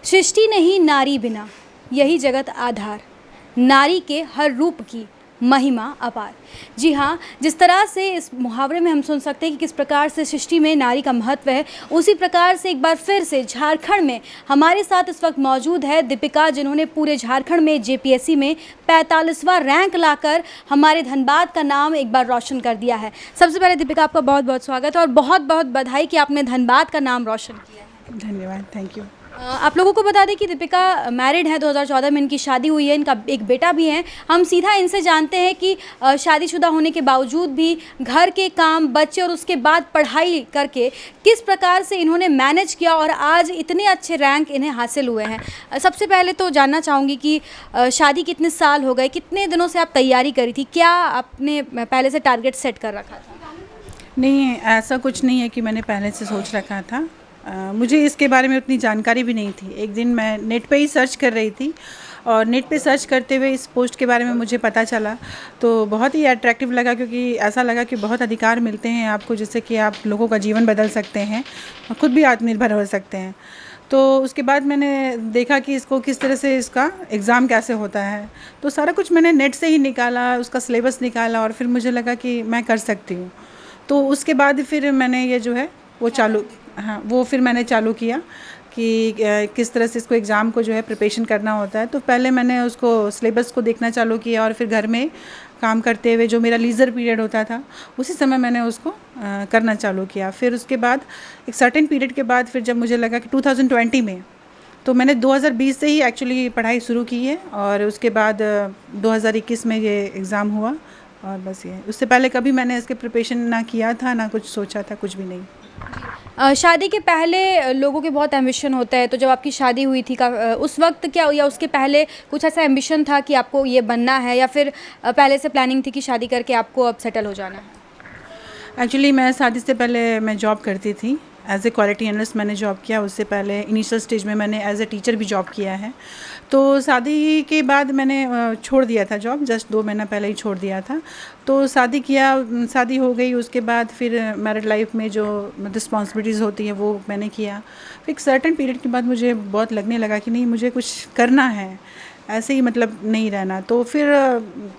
सृष्टि नहीं नारी बिना, यही जगत आधार, नारी के हर रूप की महिमा अपार। जी हाँ, जिस तरह से इस मुहावरे में हम सुन सकते हैं कि किस प्रकार से सृष्टि में नारी का महत्व है, उसी प्रकार से एक बार फिर से झारखंड में हमारे साथ इस वक्त मौजूद है दीपिका, जिन्होंने पूरे झारखंड में जेपीएससी में 45वां रैंक लाकर हमारे धनबाद का नाम एक बार रोशन कर दिया है। सबसे पहले दीपिका, आपका बहुत बहुत स्वागत है और बहुत बहुत बधाई कि आपने धनबाद का नाम रोशन किया है। धन्यवाद, थैंक यू। आप लोगों को बता दें कि दीपिका मैरिड है, 2014 में इनकी शादी हुई है, इनका एक बेटा भी है। हम सीधा इनसे जानते हैं कि शादीशुदा होने के बावजूद भी घर के काम, बच्चे और उसके बाद पढ़ाई करके किस प्रकार से इन्होंने मैनेज किया और आज इतने अच्छे रैंक इन्हें हासिल हुए हैं। सबसे पहले तो जानना चाहूँगी कि शादी कितने साल हो गए, कितने दिनों से आप तैयारी करी थी, क्या आपने पहले से टारगेट सेट कर रखा था? नहीं, ऐसा कुछ नहीं है कि मैंने पहले से सोच रखा था। मुझे इसके बारे में उतनी जानकारी भी नहीं थी। एक दिन मैं नेट पे ही सर्च कर रही थी और नेट पे सर्च करते हुए इस पोस्ट के बारे में मुझे पता चला, तो बहुत ही अट्रैक्टिव लगा, क्योंकि ऐसा लगा कि बहुत अधिकार मिलते हैं आपको, जिससे कि आप लोगों का जीवन बदल सकते हैं और ख़ुद भी आत्मनिर्भर हो सकते हैं। तो उसके बाद मैंने देखा कि इसको किस तरह से, इसका एग्ज़ाम कैसे होता है, तो सारा कुछ मैंने नेट से ही निकाला, उसका सिलेबस निकाला और फिर मुझे लगा कि मैं कर सकती हूँ। तो उसके बाद फिर मैंने ये जो है वो फिर मैंने चालू किया कि किस तरह से इसको एग्ज़ाम को जो है प्रिपरेशन करना होता है। तो पहले मैंने उसको सिलेबस को देखना चालू किया और फिर घर में काम करते हुए जो मेरा लीज़र पीरियड होता था उसी समय मैंने उसको करना चालू किया। फिर उसके बाद एक सर्टेन पीरियड के बाद फिर जब मुझे लगा कि 2020 में, तो मैंने 2020 से ही एक्चुअली पढ़ाई शुरू की है और उसके बाद 2021 में ये एग्ज़ाम हुआ और बस ये। उससे पहले कभी मैंने इसके प्रिपरेशन ना किया था, ना कुछ सोचा था, कुछ भी नहीं। शादी के पहले लोगों के बहुत एम्बिशन होता है, तो जब आपकी शादी हुई थी उस वक्त क्या, या उसके पहले कुछ ऐसा एम्बिशन था कि आपको ये बनना है, या फिर पहले से प्लानिंग थी कि शादी करके आपको अब सेटल हो जाना है? एक्चुअली मैं शादी से पहले मैं जॉब करती थी, एज ए क्वालिटी एनालिस्ट मैंने जॉब किया। उससे पहले इनिशियल स्टेज में मैंने एज ए टीचर भी जॉब किया है। तो शादी के बाद मैंने छोड़ दिया था जॉब, जस्ट 2 महीना पहले ही छोड़ दिया था। तो शादी किया, शादी हो गई, उसके बाद फिर मैरिड लाइफ में जो रिस्पॉन्सिबिलिटीज़ होती है वो मैंने किया। फिर एक सर्टेन पीरियड के बाद मुझे बहुत लगने लगा कि नहीं, मुझे कुछ करना है, ऐसे ही मतलब नहीं रहना। तो फिर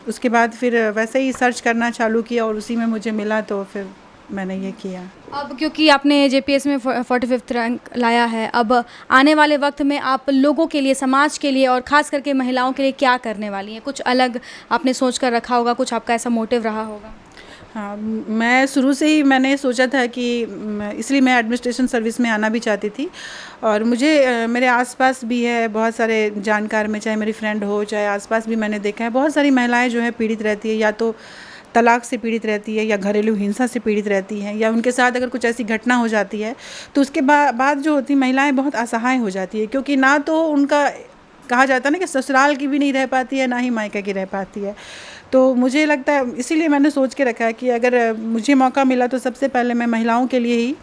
उसके बाद फिर वैसे ही सर्च करना चालू किया और उसी में मुझे मिला, तो फिर मैंने ये किया। अब क्योंकि आपने जेपीएस में 45वां रैंक लाया है, अब आने वाले वक्त में आप लोगों के लिए, समाज के लिए और ख़ास करके महिलाओं के लिए क्या करने वाली हैं? कुछ अलग आपने सोच कर रखा होगा, कुछ आपका ऐसा मोटिव रहा होगा? हाँ, मैं शुरू से ही मैंने सोचा था कि इसलिए मैं एडमिनिस्ट्रेशन सर्विस में आना भी चाहती थी। और मुझे मेरे आसपास भी है बहुत सारे जानकार में, चाहे मेरी फ्रेंड हो, चाहे आसपास भी मैंने देखा है बहुत सारी महिलाएं जो है पीड़ित रहती है, या तो तलाक से पीड़ित रहती है, या घरेलू हिंसा से पीड़ित रहती हैं, या उनके साथ अगर कुछ ऐसी घटना हो जाती है तो उसके बाद जो होती महिलाएं बहुत असहाय हो जाती है, क्योंकि ना तो उनका, कहा जाता है ना कि ससुराल की भी नहीं रह पाती है, ना ही मायके की रह पाती है। तो मुझे लगता है, इसीलिए मैंने सोच के रखा है कि अगर मुझे मौका मिला तो सबसे पहले मैं महिलाओं के लिए ही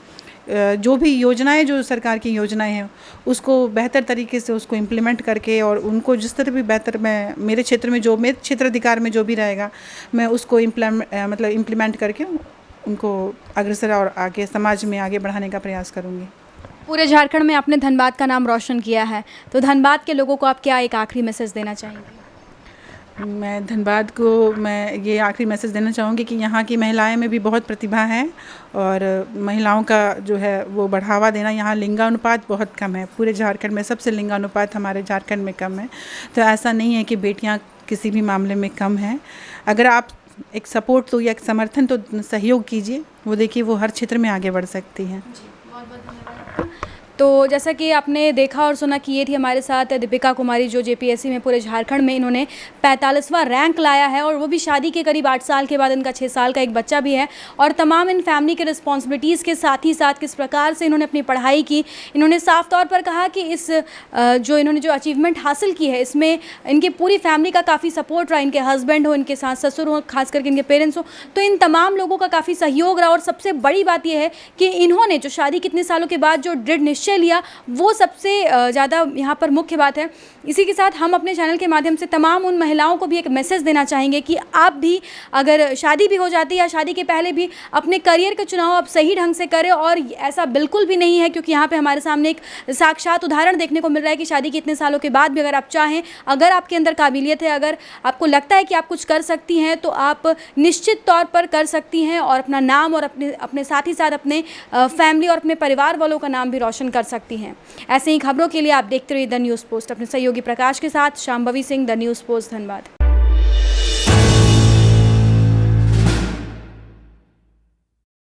जो भी योजनाएं, जो सरकार की योजनाएं हैं, उसको बेहतर तरीके से उसको इम्प्लीमेंट करके और उनको जिस तरह भी बेहतर, मैं मेरे क्षेत्र में, जो मेरे क्षेत्राधिकार में जो भी रहेगा, मैं उसको इम्प्लीमेंट करके उनको अग्रसर और आगे समाज में आगे बढ़ाने का प्रयास करूँगी। पूरे झारखंड में आपने धनबाद का नाम रोशन किया है, तो धनबाद के लोगों को आप क्या एक आखिरी मैसेज देना चाहेंगे? मैं धनबाद को मैं ये आखिरी मैसेज देना चाहूँगी कि यहाँ की महिलाएं में भी बहुत प्रतिभा है और महिलाओं का जो है वो बढ़ावा देना। यहाँ लिंगानुपात बहुत कम है, पूरे झारखंड में सबसे लिंगानुपात हमारे झारखंड में कम है। तो ऐसा नहीं है कि बेटियाँ किसी भी मामले में कम हैं। अगर आप एक सपोर्ट तो या एक समर्थन तो सहयोग कीजिए, वो देखिए वो हर क्षेत्र में आगे बढ़ सकती हैं। तो जैसा कि आपने देखा और सुना कि ये थी हमारे साथ दीपिका कुमारी, जो जेपीएससी में पूरे झारखंड में इन्होंने 45वां रैंक लाया है, और वो भी शादी के करीब 8 साल के बाद। इनका 6 साल का एक बच्चा भी है, और तमाम इन फैमिली के रिस्पॉन्सिबिलिटीज़ के साथ ही साथ किस प्रकार से इन्होंने अपनी पढ़ाई की। इन्होंने साफ तौर पर कहा कि इस जो इन्होंने जो अचीवमेंट हासिल की है, इसमें इनकी पूरी फैमिली का काफ़ी सपोर्ट रहा। इनके हस्बैंड हो, इनके सास ससुर हो, खास करके इनके पेरेंट्स हो, तो इन तमाम लोगों का काफ़ी सहयोग रहा। और सबसे बड़ी बात यह है कि इन्होंने जो शादी कितने सालों के बाद जो दृढ़ निश्चय निश्चय लिया, वो सबसे ज़्यादा यहाँ पर मुख्य बात है। इसी के साथ हम अपने चैनल के माध्यम से तमाम उन महिलाओं को भी एक मैसेज देना चाहेंगे कि आप भी अगर शादी भी हो जाती है या शादी के पहले भी अपने करियर का चुनाव आप सही ढंग से करें। और ऐसा बिल्कुल भी नहीं है, क्योंकि यहाँ पे हमारे सामने एक साक्षात उदाहरण देखने को मिल रहा है कि शादी के इतने सालों के बाद भी अगर आप चाहें, अगर आपके अंदर काबिलियत है, अगर आपको लगता है कि आप कुछ कर सकती हैं, तो आप निश्चित तौर पर कर सकती हैं और अपना नाम और अपने साथ ही साथ अपने फैमिली और अपने परिवार वालों का नाम भी रोशन कर सकती हैं। ऐसे ही खबरों के लिए आप देखते रहिए द न्यूज़ पोस्ट। अपने सहयोगी प्रकाश के साथ Shambhavi Singh, the news post, धन्यवाद।